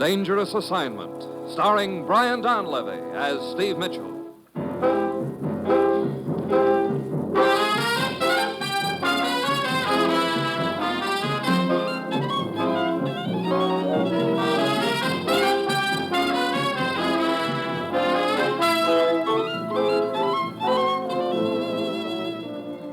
Dangerous Assignment, starring Brian Donlevy as Steve Mitchell.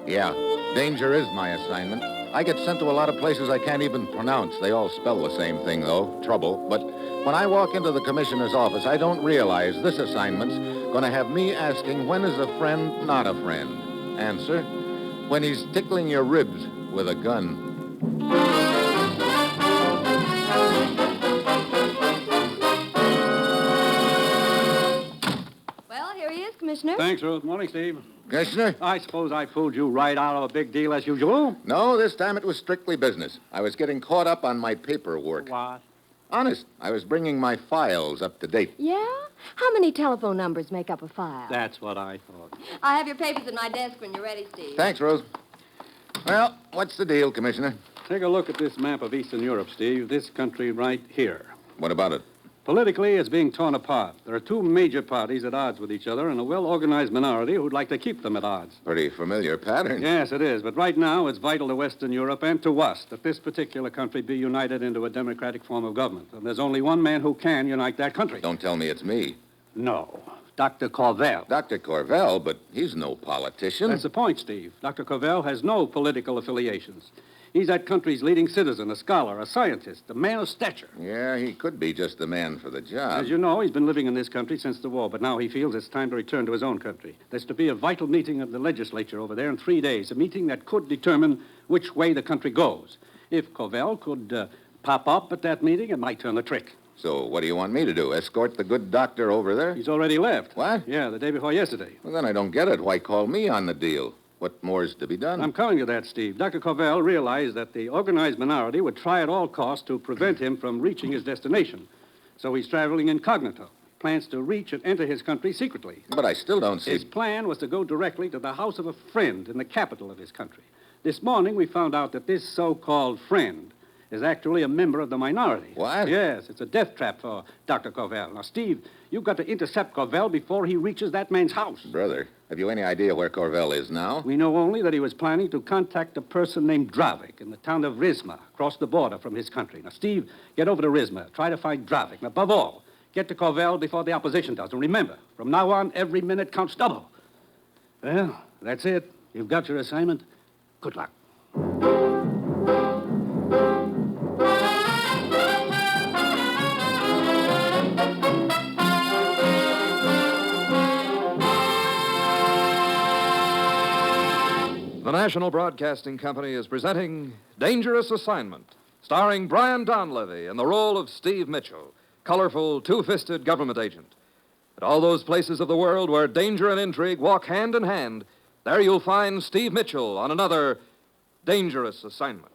Yeah, danger is my assignment. I get sent to a lot of places I can't even pronounce. They all spell the same thing, though, trouble. But when I walk into the commissioner's office, I don't realize this assignment's going to have me asking, when is a friend not a friend? Answer, when he's tickling your ribs with a gun. Well, here he is, Commissioner. Thanks, Ruth. Morning, Steve. Commissioner? I suppose I fooled you right out of a big deal as usual. No, this time it was strictly business. I was getting caught up on my paperwork. What? Honest, I was bringing my files up to date. Yeah? How many telephone numbers make up a file? That's what I thought. I have your papers in my desk when you're ready, Steve. Thanks, Rose. Well, what's the deal, Commissioner? Take a look at this map of Eastern Europe, Steve. This country right here. What about it? Politically, it's being torn apart. There are two major parties at odds with each other and a well-organized minority who'd like to keep them at odds. Pretty familiar pattern. Yes, it is. But right now, it's vital to Western Europe and to us that this particular country be united into a democratic form of government. And there's only one man who can unite that country. Don't tell me it's me. No. Dr. Korvel. Dr. Korvel, but he's no politician. That's the point, Steve. Dr. Korvel has no political affiliations. He's that country's leading citizen, a scholar, a scientist, a man of stature. Yeah, he could be just the man for the job. As you know, he's been living in this country since the war, but now he feels it's time to return to his own country. There's to be a vital meeting of the legislature over there in 3 days, a meeting that could determine which way the country goes. If Korvel could pop up at that meeting, it might turn the trick. So what do you want me to do, escort the good doctor over there? He's already left. What? Yeah, the day before yesterday. Well, then I don't get it. Why call me on the deal? What more's to be done? I'm coming to that, Steve. Dr. Korvel realized that the organized minority would try at all costs to prevent him from reaching his destination. So he's traveling incognito. Plans to reach and enter his country secretly. But I still don't see... His plan was to go directly to the house of a friend in the capital of his country. This morning, we found out that this so-called friend is actually a member of the minority. What? Yes, it's a death trap for Dr. Korvel. Now, Steve, you've got to intercept Korvel before he reaches that man's house. Brother, have you any idea where Korvel is now? We know only that he was planning to contact a person named Dravik in the town of Rizma, across the border from his country. Now, Steve, get over to Rizma. Try to find Dravik. And above all, get to Korvel before the opposition does. And remember, from now on, every minute counts double. Well, that's it. You've got your assignment. Good luck. The National Broadcasting Company is presenting Dangerous Assignment, starring Brian Donlevy in the role of Steve Mitchell, colorful, two-fisted government agent. At all those places of the world where danger and intrigue walk hand in hand, there you'll find Steve Mitchell on another Dangerous Assignment.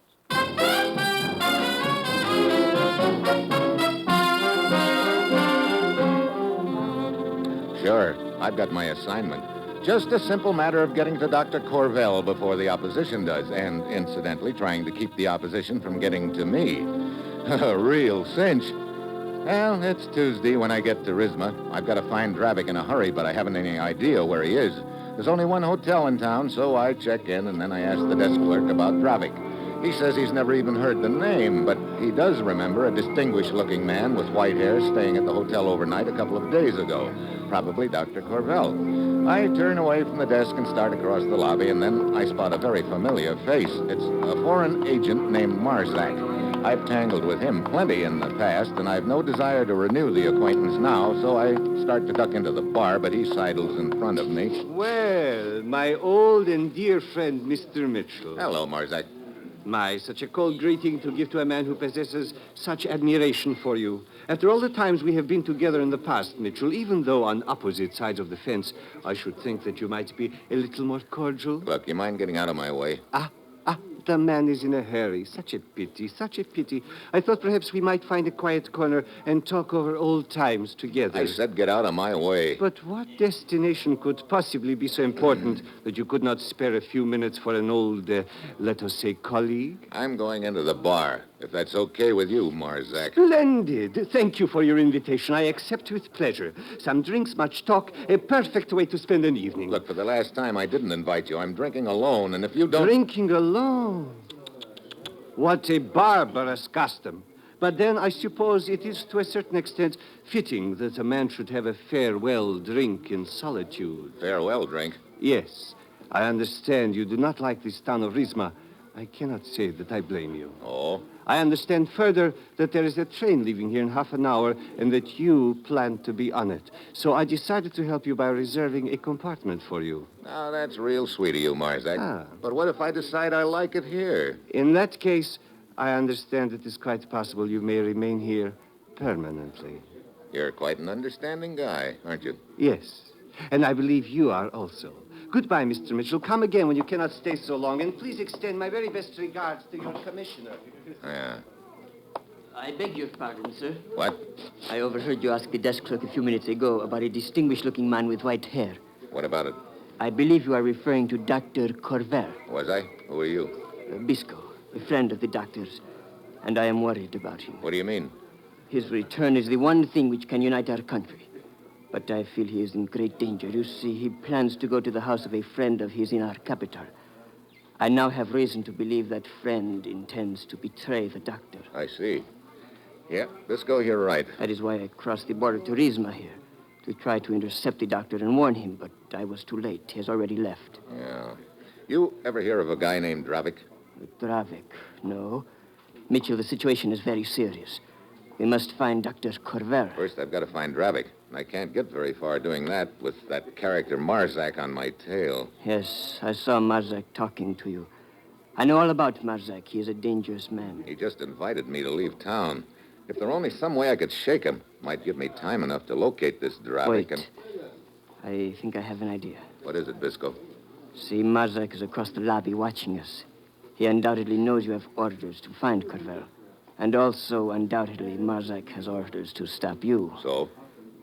Sure, I've got my assignment. Just a simple matter of getting to Dr. Korvel before the opposition does, and incidentally trying to keep the opposition from getting to me. A real cinch. Well, it's Tuesday when I get to Rizma. I've got to find Dravik in a hurry, but I haven't any idea where he is. There's only one hotel in town, so I check in, and then I ask the desk clerk about Dravik. He says he's never even heard the name, but he does remember a distinguished-looking man with white hair staying at the hotel overnight a couple of days ago. Probably Dr. Korvel. I turn away from the desk and start across the lobby, and then I spot a very familiar face. It's a foreign agent named Marzak. I've tangled with him plenty in the past, and I've no desire to renew the acquaintance now, so I start to duck into the bar, but he sidles in front of me. Well, my old and dear friend, Mr. Mitchell. Hello, Marzak. My, such a cold greeting to give to a man who possesses such admiration for you. After all the times we have been together in the past, Mitchell, even though on opposite sides of the fence, I should think that you might be a little more cordial. Look, you mind getting out of my way? The man is in a hurry. Such a pity, such a pity. I thought perhaps we might find a quiet corner and talk over old times together. I said get out of my way. But what destination could possibly be so important that you could not spare a few minutes for an old, let us say, colleague? I'm going into the bar. If that's okay with you, Marzak. Splendid. Thank you for your invitation. I accept with pleasure. Some drinks, much talk, a perfect way to spend an evening. Look, for the last time, I didn't invite you. I'm drinking alone, and if you don't... Drinking alone? What a barbarous custom. But then I suppose it is to a certain extent fitting that a man should have a farewell drink in solitude. Farewell drink? Yes. I understand you do not like this town of Rizma. I cannot say that I blame you. Oh? I understand further that there is a train leaving here in half an hour and that you plan to be on it. So I decided to help you by reserving a compartment for you. Now, that's real sweet of you, Marzak. Ah. But what if I decide I like it here? In that case, I understand it is quite possible you may remain here permanently. You're quite an understanding guy, aren't you? Yes. And I believe you are also. Goodbye, Mr. Mitchell. Come again when you cannot stay so long. And please extend my very best regards to your commissioner. Yeah. I beg your pardon, sir. What? I overheard you ask the desk clerk a few minutes ago about a distinguished-looking man with white hair. What about it? I believe you are referring to Dr. Korvel. Was I? Who are you? Bisco, a friend of the doctor's, and I am worried about him. What do you mean? His return is the one thing which can unite our country. But I feel he is in great danger. You see, he plans to go to the house of a friend of his in our capital. I now have reason to believe that friend intends to betray the doctor. I see. Yeah, Bisco, you're right. That is why I crossed the border to Rizma here, to try to intercept the doctor and warn him, but I was too late. He has already left. Yeah. You ever hear of a guy named Dravik? Dravik, no. Mitchell, the situation is very serious. We must find Dr. Korvel. First, I've got to find Dravik. And I can't get very far doing that with that character Marzak on my tail. Yes, I saw Marzak talking to you. I know all about Marzak. He is a dangerous man. He just invited me to leave town. If there were only some way I could shake him, might give me time enough to locate this Dravik. Wait. And... I think I have an idea. What is it, Bisco? See, Marzak is across the lobby watching us. He undoubtedly knows you have orders to find Korvel. And also, undoubtedly, Marzak has orders to stop you. So?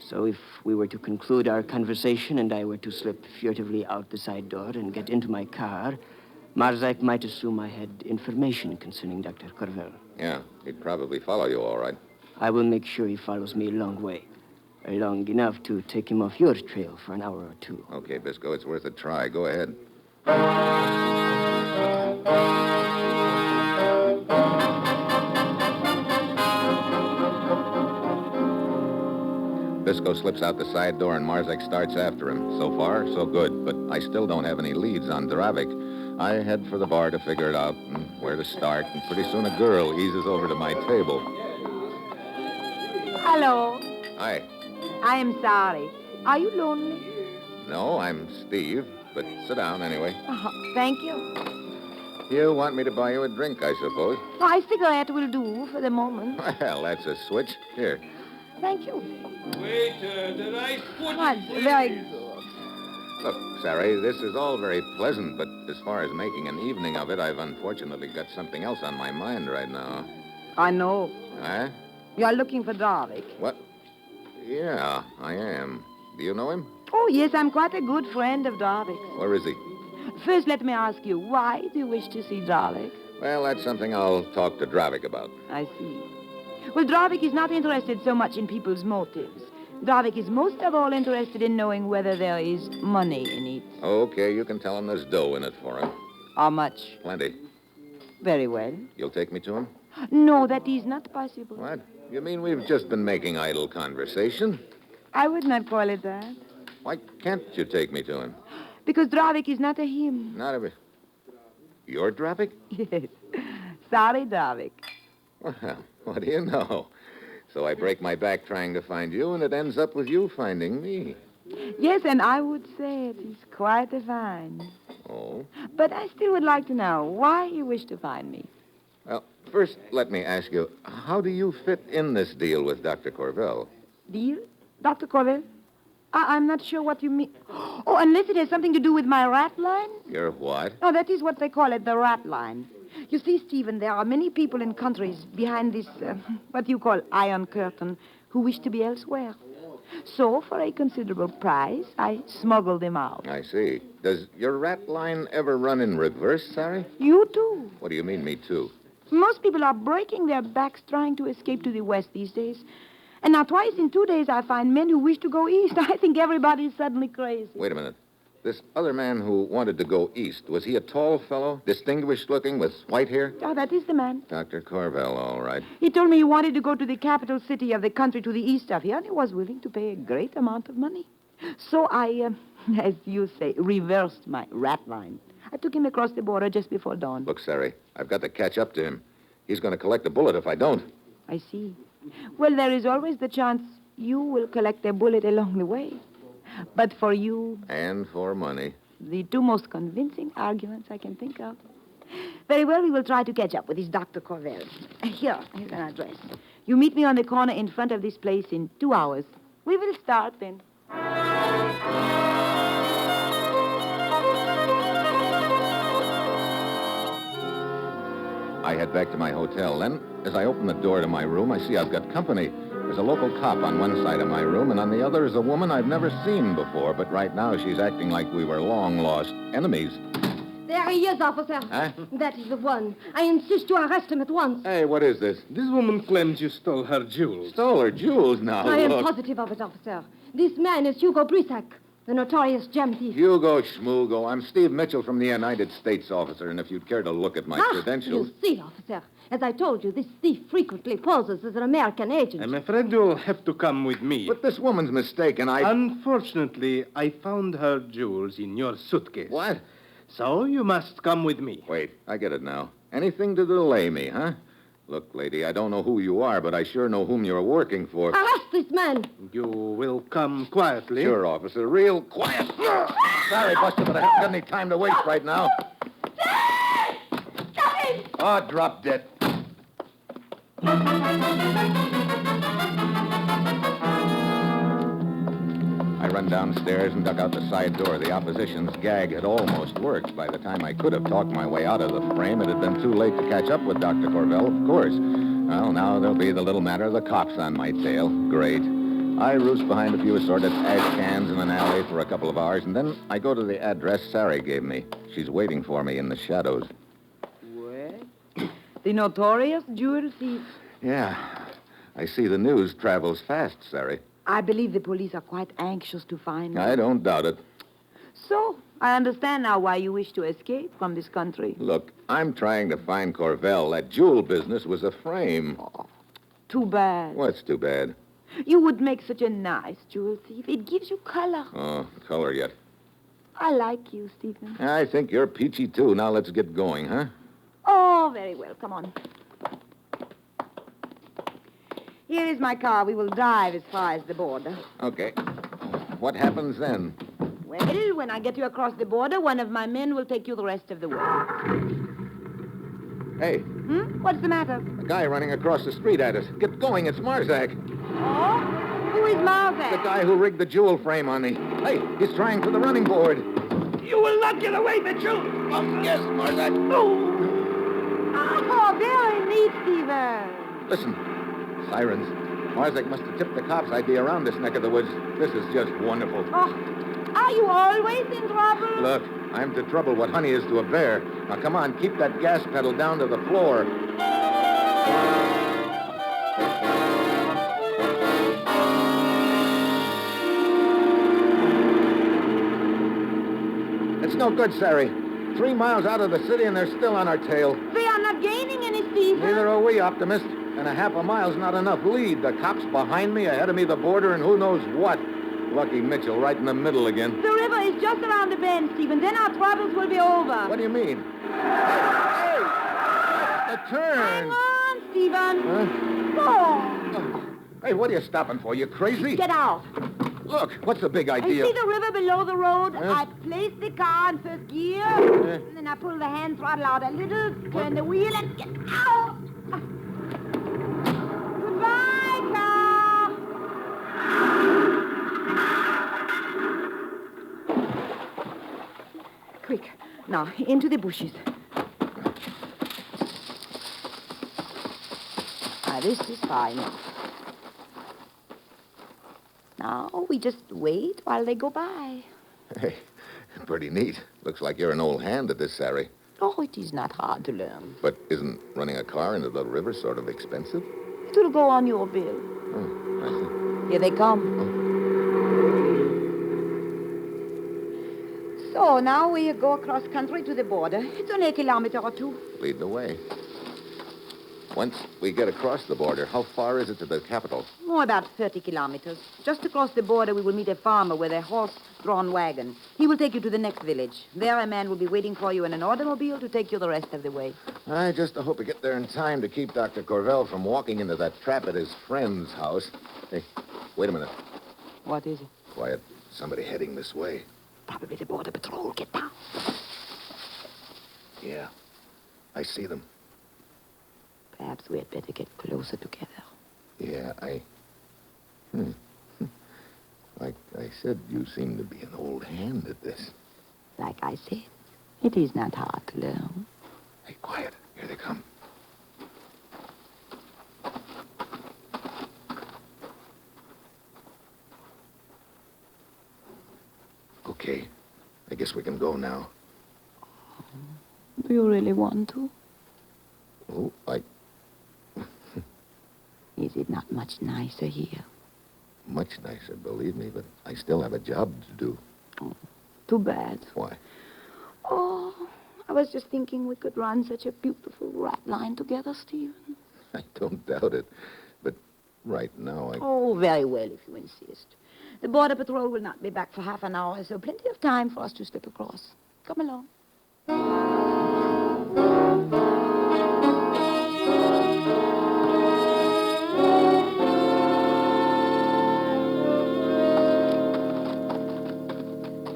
So if we were to conclude our conversation and I were to slip furtively out the side door and get into my car, Marzak might assume I had information concerning Dr. Korvel. Yeah, he'd probably follow you, all right. I will make sure he follows me a long way. Long enough to take him off your trail for an hour or two. Okay, Bisco, it's worth a try. Go ahead. Bisco slips out the side door and Marzak starts after him. So far, so good, but I still don't have any leads on Dravik. I head for the bar to figure it out and where to start, and pretty soon a girl eases over to my table. Hello. Hi. I am sorry. Are you lonely? No, I'm Steve, but sit down anyway. Oh, thank you. You want me to buy you a drink, I suppose? A cigarette will do for the moment. Well, that's a switch. Here. Thank you. Waiter, the rice pudding. That's very good. Look, Sari, this is all very pleasant, but as far as making an evening of it, I've unfortunately got something else on my mind right now. I know. Huh? You're looking for Darvik. What? Yeah, I am. Do you know him? Oh, yes, I'm quite a good friend of Darvik's. Where is he? First, let me ask you, why do you wish to see Darvik? Well, that's something I'll talk to Dravik about. I see. Well, Darvik is not interested so much in people's motives. Darvik is most of all interested in knowing whether there is money in it. Okay, you can tell him there's dough in it for him. How much? Plenty. Very well. You'll take me to him? No, that is not possible. What? You mean we've just been making idle conversation? I would not call it that. Why can't you take me to him? Because Darvik is not a him. Not a... You're Dravik? Yes. Sorry, Darvik. Well, what do you know? So I break my back trying to find you, and it ends up with you finding me. Yes, and I would say it is quite a find. Oh? But I still would like to know why you wish to find me. Well, first, let me ask you, how do you fit in this deal with Dr. Korvel? Deal? Dr. Korvel? I'm not sure what you mean. Oh, unless it has something to do with my rat line? Your what? Oh, that is what they call it, the rat line. You see, Stephen, there are many people in countries behind this, what you call iron curtain, who wish to be elsewhere. So, for a considerable price, I smuggle them out. I see. Does your rat line ever run in reverse, Sari? You too. What do you mean, me too? Most people are breaking their backs trying to escape to the west these days. And now twice in 2 days I find men who wish to go east. I think everybody's suddenly crazy. Wait a minute. This other man who wanted to go east, was he a tall fellow, distinguished looking, with white hair? Oh, that is the man. Dr. Korvel, all right. He told me he wanted to go to the capital city of the country to the east of here, and he was willing to pay a great amount of money. So I, as you say, reversed my rat line. I took him across the border just before dawn. Look, Sari, I've got to catch up to him. He's going to collect a bullet if I don't. I see. Well, there is always the chance you will collect a bullet along the way. But for you... And for money. The two most convincing arguments I can think of. Very well, we will try to catch up with this Dr. Korvel. Here's an address. You meet me on the corner in front of this place in 2 hours. We will start then. I head back to my hotel. Then, as I open the door to my room, I see I've got company. There's a local cop on one side of my room, and on the other is a woman I've never seen before, but right now she's acting like we were long-lost enemies. There he is, officer. Huh? That is the one. I insist you arrest him at once. Hey, what is this? This woman claims you stole her jewels. Stole her jewels now. I am Look. positive of it, officer. This man is Hugo Brisac, the notorious gem thief. Hugo Schmoogo. I'm Steve Mitchell from the United States, officer, and if you'd care to look at my credentials... You see, officer, as I told you, this thief frequently poses as an American agent. I'm afraid you'll have to come with me. But this woman's mistaken. Unfortunately, I found her jewels in your suitcase. What? So you must come with me. Wait, I get it now. Anything to delay me, huh? Look, lady, I don't know who you are, but I sure know whom you're working for. Arrest this man. You will come quietly. Sure, officer. Real quiet. Sorry, Buster, but I haven't got any time to waste right now. Oh, drop dead. I run downstairs and duck out the side door. The opposition's gag had almost worked. By the time I could have talked my way out of the frame, it had been too late to catch up with Dr. Korvel, of course. Well, now there'll be the little matter of the cops on my tail. Great. I roost behind a few assorted ash cans in an alley for a couple of hours, and then I go to the address Sari gave me. She's waiting for me in the shadows. What? The notorious jewel thief. Yeah. I see the news travels fast, Sari. I believe the police are quite anxious to find him. I don't doubt it. So, I understand now why you wish to escape from this country. Look, I'm trying to find Korvel. That jewel business was a frame. Oh, too bad. What's too bad? You would make such a nice jewel thief. It gives you color. Oh, color yet. I like you, Stephen. I think you're peachy, too. Now let's get going, huh? Oh, very well. Come on. Here is my car. We will drive as far as the border. Okay. What happens then? Well, when I get you across the border, one of my men will take you the rest of the way. Hey, What's the matter? a guy running across the street at us. Get going. It's Marzak. Oh? Who is Marzak? The guy who rigged the jewel frame on me. Hey, he's trying for the running board. You will not get away, Mitchell. Yes, Marzak. Oh, very neat, Stephen. Listen, sirens. Marzak must have tipped the cops I'd be around this neck of the woods. This is just wonderful. Oh, are you always in trouble? Look, I'm to trouble what honey is to a bear. Now, come on, keep that gas pedal down to the floor. It's no good, Sari. 3 miles out of the city and they're still on our tail. They are not gaining any, Stephen. Neither are we, Optimist. And a half a mile's not enough lead. The cops behind me, ahead of me, the border, and who knows what. Lucky Mitchell, right in the middle again. The river is just around the bend, Stephen. Then our troubles will be over. What do you mean? Hey! The turn! Hang on, Stephen. Huh? Oh, Hey, what are you stopping for? You crazy? get out. Look, what's the big I idea? see the river below the road. Huh? I place the car in first gear, and then I pull the hand throttle out a little, turn the wheel, and get out. Goodbye, car. Quick. Now, into the bushes. This is fine. Now, we just wait while they go by. Hey, pretty neat. Looks like you're an old hand at this, Sari. Oh, it is not hard to learn. But isn't running a car into the river sort of expensive? It will go on your bill. Oh, I see. Here they come. So now we go across country to the border. It's only a kilometer or two. Lead the way. Once we get across the border, how far is it to the capital? Oh, about 30 kilometers. Just across the border, we will meet a farmer with a horse-drawn wagon. He will take you to the next village. There, a man will be waiting for you in an automobile to take you the rest of the way. I just hope we get there in time to keep Dr. Korvel from walking into that trap at his friend's house. Hey, wait a minute. What is it? Quiet. Somebody heading this way. Probably the border patrol. Get down. Yeah, I see them. Perhaps we had better get closer together. Yeah, Like I said, you seem to be an old hand at this. Like I said, it is not hard to learn. Hey, quiet. Here they come. Okay. I guess we can go now. Do you really want to? Oh, Is it not much nicer here? much nicer, believe me, but I still have a job to do. Too bad. Why? Oh, I was just thinking we could run such a beautiful rat line together, Stephen. I don't doubt it. But right now, Oh, very well, if you insist. The border patrol will not be back for half an hour, so plenty of time for us to slip across. Come along.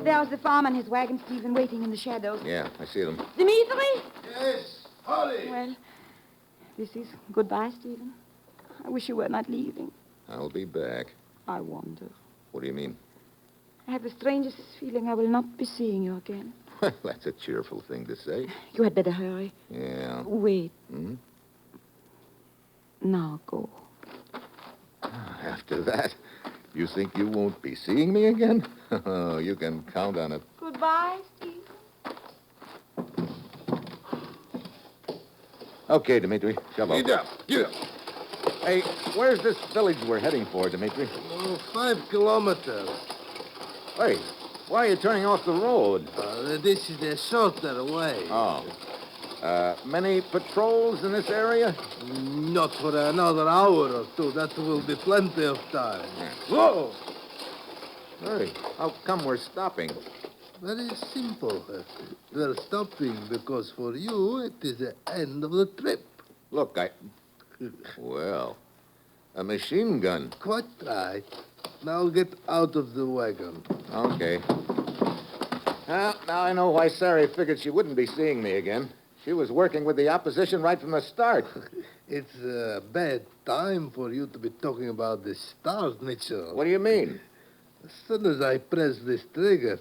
There's the farm and his wagon, Stephen, waiting in the shadows. Yeah, I see them. Dimitri? Yes, Holly. Well, this is goodbye, Stephen. I wish you were not leaving. I'll be back. I wonder. What do you mean? I have the strangest feeling I will not be seeing you again. Well, that's a cheerful thing to say. You had better hurry. Yeah. Wait. Hmm? Now go. After that, you think you won't be seeing me again? Oh, you can count on it. Goodbye, Stephen. Okay, Dimitri, shovel. Get up. Hey, where's this village we're heading for, Dimitri? Oh, 5 kilometers. Hey, why are you turning off the road? This is a shorter way. Oh. Many patrols in this area? Not for another hour or two. That will be plenty of time. Whoa! Hey, how come we're stopping? Very simple. We're stopping because for you it is the end of the trip. Look, Well, a machine gun. Quite right. Now get out of the wagon. Okay. Well, now I know why Sari figured she wouldn't be seeing me again. She was working with the opposition right from the start. It's a bad time for you to be talking about the stars, Mitchell. What do you mean? As soon as I press this trigger,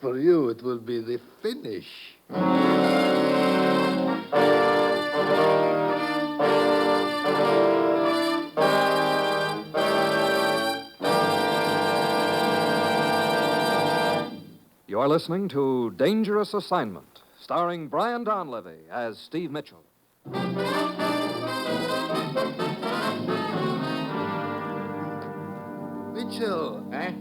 for you it will be the finish. You're listening to Dangerous Assignment, starring Brian Donlevy as Steve Mitchell. Mitchell, Eh?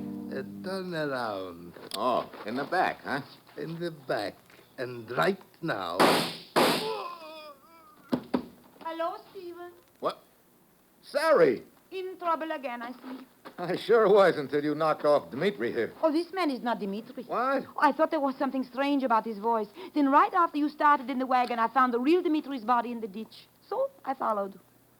turn around. Oh, in the back, huh? In the back. And right now. Hello, Stephen. What? Sari! In trouble again, I see. I sure was until you knocked off Dmitri here. Oh, this man is not Dimitri. What? Oh, I thought there was something strange about his voice. Then right after you started in the wagon, I found the real Dimitri's body in the ditch. So I followed.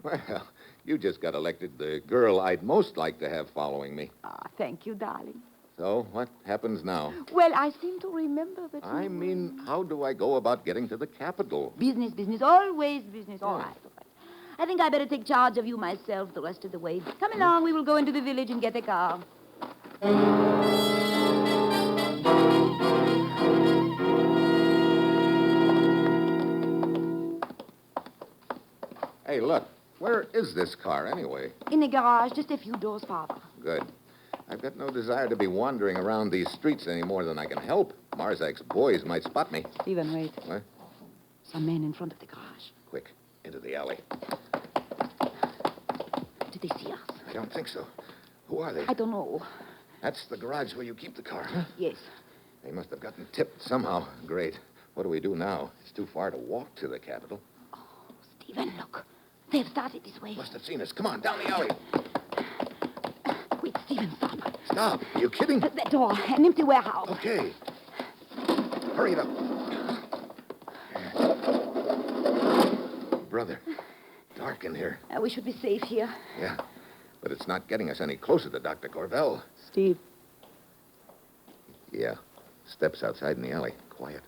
Well, you just got elected the girl I'd most like to have following me. Ah, thank you, darling. So, what happens now? Well, I seem to remember that I mean, how do I go about getting to the capital? Business, always business. All right, all right. I think I better take charge of you myself the rest of the way. Come along, we will go into the village and get a car. Hey, look, where is this car anyway? In the garage, just a few doors farther. Good. I've got no desire to be wandering around these streets any more than I can help. Marzak's boys might spot me. Stephen, wait. What? Some men in front of the garage. Quick, into the alley. Did they see us? I don't think so. Who are they? I don't know. That's the garage where you keep the car, huh? Yes. They must have gotten tipped somehow. Great. What do we do now? It's too far to walk to the Capitol. Stephen, look. They've started this way. Must have seen us. Come on, down the alley. Wait, Stephen, stop. Stop. Are you kidding? That door, an empty warehouse. Okay. Hurry it up. Brother, dark in here. We should be safe here. Yeah, but it's not getting us any closer to Dr. Korvel. Steve. Yeah, steps outside in the alley. Quiet.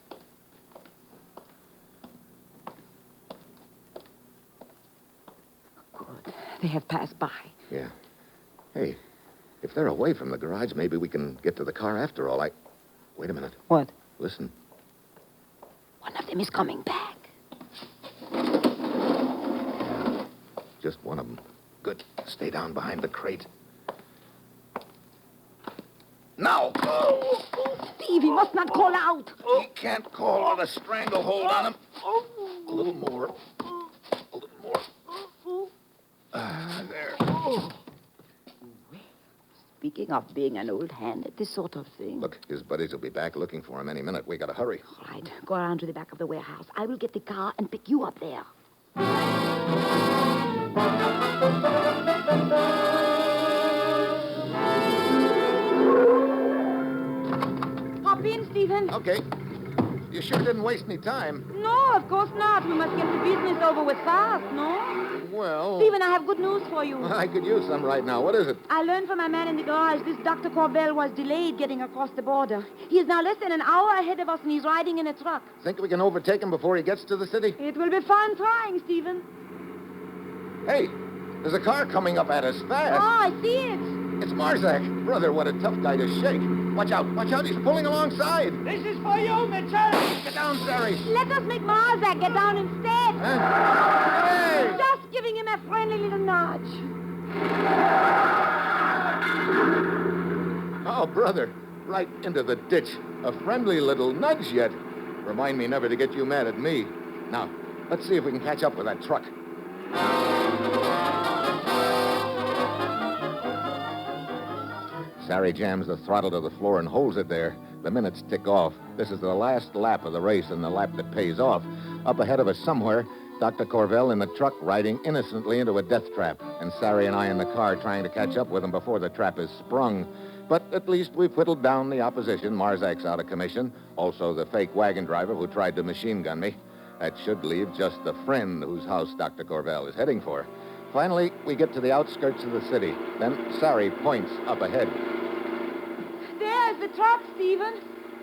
Good. They have passed by. Yeah. Hey, if they're away from the garage, maybe we can get to the car after all. Wait a minute. What? Listen. One of them is coming back. Just one of them. Good. Stay down behind the crate. Now! Steve, he must not call out. He can't call on a stranglehold on him. A little more. A little more. There. Speaking of being an old hand at this sort of thing. Look, his buddies will be back looking for him any minute. We gotta hurry. All right, go around to the back of the warehouse. I will get the car and pick you up there. Hop in, Stephen. Okay. You sure didn't waste any time. No, of course not. We must get the business over with fast, no? Well... Stephen, I have good news for you. I could use some right now. What is it? I learned from my man in the garage this Dr. Korvel was delayed getting across the border. He is now less than an hour ahead of us, and he's riding in a truck. Think we can overtake him before he gets to the city? It will be fun trying, Stephen. Hey, there's a car coming up at us fast. Oh, I see it. It's Marzak. Brother, what a tough guy to shake. Watch out, he's pulling alongside. This is for you, Mitchell! Get down, Sari. Let us make Marzak get down instead. Huh? Hey! Just giving him a friendly little nudge. Oh, brother, right into the ditch. A friendly little nudge yet. Remind me never to get you mad at me. Now, let's see if we can catch up with that truck. Sari jams the throttle to the floor and holds it there. The minutes tick off. This is the last lap of the race and the lap that pays off. Up ahead of us somewhere, Dr. Korvel in the truck riding innocently into a death trap, and Sari and I in the car trying to catch up with him before the trap is sprung. But at least we've whittled down the opposition. Marzak's out of commission. Also the fake wagon driver who tried to machine gun me. That should leave just the friend whose house Dr. Korvel is heading for. Finally, we get to the outskirts of the city. Then Sari points up ahead. There's the truck, Stephen.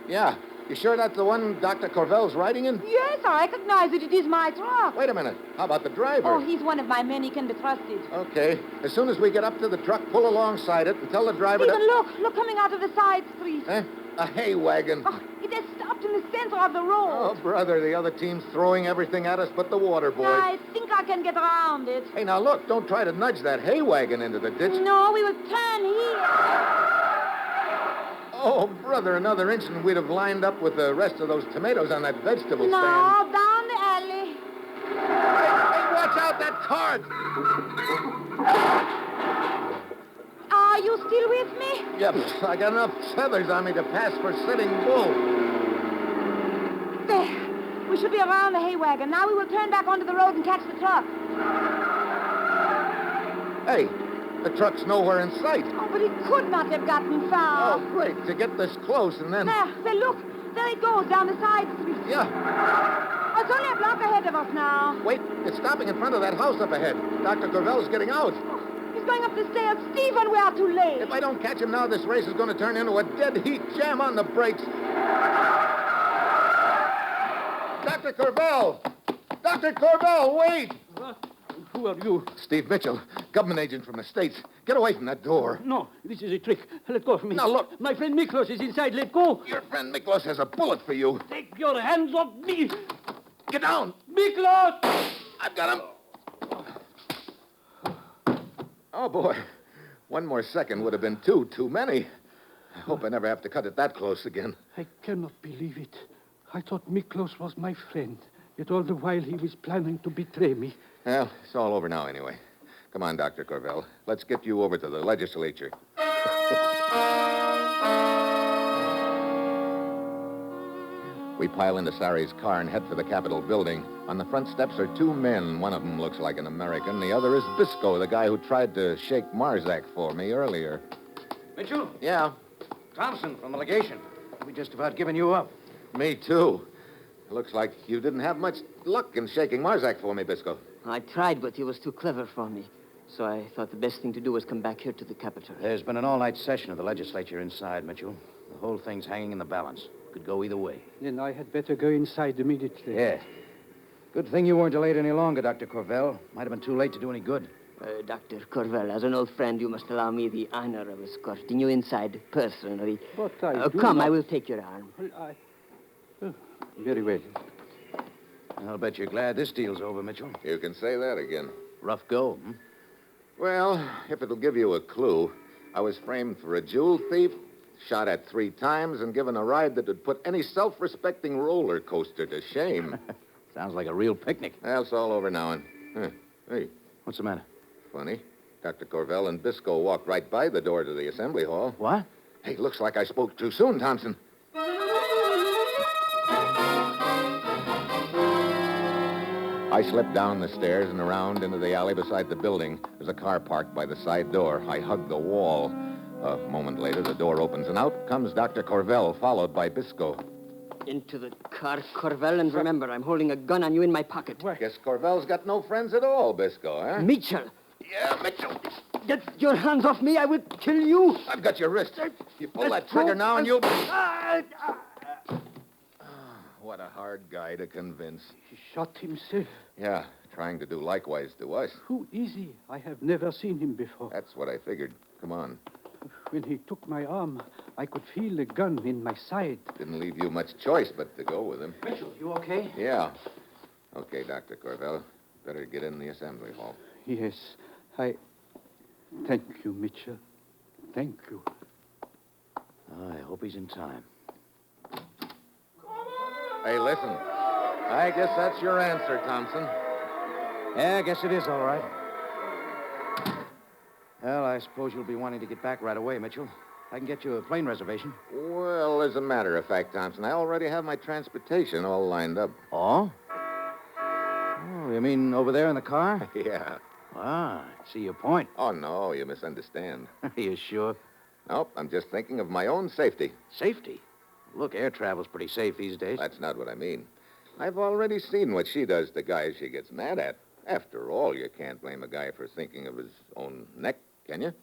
Yeah. You sure that's the one Dr. Korvel's riding in? Yes, I recognize it. It is my truck. Wait a minute. How about the driver? Oh, he's one of my men. He can be trusted. Okay. As soon as we get up to the truck, pull alongside it and tell the driver Stephen, to... look coming out of the side street. Eh? A hay wagon. Oh, it has stopped in the center of the road. Oh, brother, the other team's throwing everything at us but the water boy. I think I can get around it. Hey, now look, don't try to nudge that hay wagon into the ditch. No, we will turn here. Oh, brother, another inch and we'd have lined up with the rest of those tomatoes on that vegetable No, stand. down the alley. Hey, watch out, that car! Are you still with me? Yep, I got enough feathers on me to pass for Sitting Bull. There. We should be around the hay wagon. Now we will turn back onto the road and catch the truck. Hey, the truck's nowhere in sight. Oh, but it could not have gotten far. Oh, great, to get this close and then... There, look. There it goes, down the side street. Yeah. Oh, it's only a block ahead of us now. Wait, it's stopping in front of that house up ahead. Dr. Korvel's getting out. He's going up the stairs. Stephen, we are too late. If I don't catch him now, this race is going to turn into a dead heat. Jam on the brakes. Dr. Korvel! Dr. Korvel, wait! Who are you? Steve Mitchell, government agent from the States. Get away from that door. No, this is a trick. Let go of me. Now, look. My friend Miklos is inside. Let go. Your friend Miklos has a bullet for you. Take your hands off me. Get down. Miklos! I've got him. Oh, boy. One more second would have been too many. I hope I never have to cut it that close again. I cannot believe it. I thought Miklos was my friend. Yet all the while he was planning to betray me. Well, it's all over now anyway. Come on, Dr. Korvel. Let's get you over to the legislature. We pile into Sari's car and head for the Capitol building. On the front steps are two men. One of them looks like an American. The other is Bisco, the guy who tried to shake Marzak for me earlier. Mitchell? Yeah, Thompson from the legation. We just about given you up. me too. Looks like you didn't have much luck in shaking Marzak for me, Bisco. I tried, but he was too clever for me. So I thought the best thing to do was come back here to the Capitol. There's been an all-night session of the legislature inside, Mitchell. The whole thing's hanging in the balance. Could go either way. Then I had better go inside immediately. Yeah. Good thing you weren't delayed any longer, Dr. Korvel. Might have been too late to do any good. Dr. Korvel, as an old friend, you must allow me the honor of escorting you inside personally. But I do Come, not... I will take your arm. Very well. I'll bet you're glad this deal's over, Mitchell. You can say that again. Rough go, hmm? Well, if it'll give you a clue, I was framed for a jewel thief, shot at 3 times, and given a ride that would put any self-respecting roller coaster to shame. Sounds like a real picnic. Well, it's all over now, and... Hey, What's the matter? funny. Dr. Korvel and Bisco walked right by the door to the assembly hall. What? Hey, looks like I spoke too soon, Thompson. I slipped down the stairs and around into the alley beside the building. There's a car parked by the side door. I hugged the wall. A moment later, the door opens, and out comes Dr. Korvel, followed by Bisco. Into the car, Korvel, and remember, I'm holding a gun on you in my pocket. Guess Korvel's got no friends at all, Bisco, huh? Mitchell! Yeah, Mitchell. Get your hands off me, I will kill you! I've got your wrist. You pull that trigger now, and you'll... What a hard guy to convince. He shot himself. Yeah, trying to do likewise to us. Who is he? I have never seen him before. That's what I figured. Come on. When he took my arm, I could feel the gun in my side. Didn't leave you much choice but to go with him. Mitchell, you okay? Yeah. Okay, Dr. Korvel. Better get in the assembly hall. Yes, I... Thank you, Mitchell. Thank you. I hope he's in time. Hey, listen. I guess that's your answer, Thompson. Yeah, I guess it is all right. Well, I suppose you'll be wanting to get back right away, Mitchell. I can get you a plane reservation. Well, as a matter of fact, Thompson, I already have my transportation all lined up. Oh? Oh, you mean over there in the car? Yeah. Ah, I see your point. Oh, no, you misunderstand. You sure? Nope, I'm just thinking of my own safety. Safety? Look, air travel's pretty safe these days. That's not what I mean. I've already seen what she does to guys she gets mad at. After all, you can't blame a guy for thinking of his own neck, can you?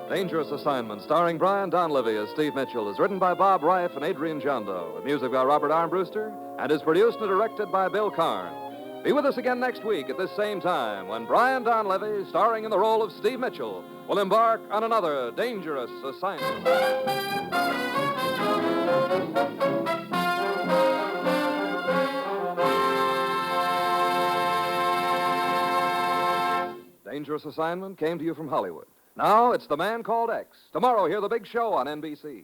Dangerous Assignment, starring Brian Donlevy as Steve Mitchell, is written by Bob Reif and Adrian Jondo, with music by Robert Armbruster, and is produced and directed by Bill Karn. Be with us again next week at this same time when Brian Donlevy, starring in the role of Steve Mitchell, will embark on another dangerous assignment. Dangerous Assignment came to you from Hollywood. Now it's The Man Called X. Tomorrow, hear the big show on NBC.